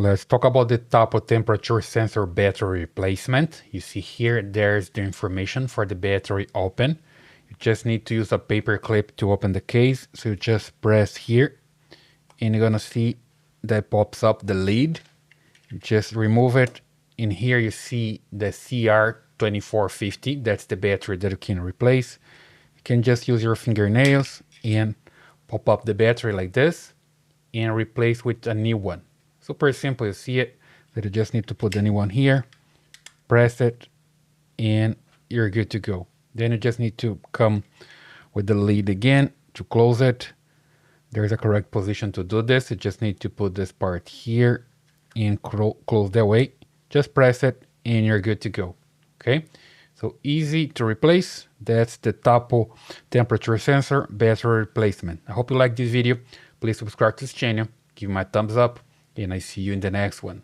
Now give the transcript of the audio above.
Let's talk about the Tapo Temperature Sensor battery replacement. You see here, there's the information for the battery open. You just need to use a paper clip to open the case. So you just press here and you're gonna see that pops up the lid. You just remove it. In here you see the CR2450. That's the battery that you can replace. You can just use your fingernails and pop up the battery like this and replace with a new one. Super simple, you see it, that you just need to put the new one here, press it, and you're good to go. Then you just need to come with the lid again to close it. There's a correct position to do this. You just need to put this part here and close that way. Just press it and you're good to go. Okay, so easy to replace. That's the Tapo temperature sensor battery replacement. I hope you like this video. Please subscribe to this channel, give me a thumbs up, and I see you in the next one.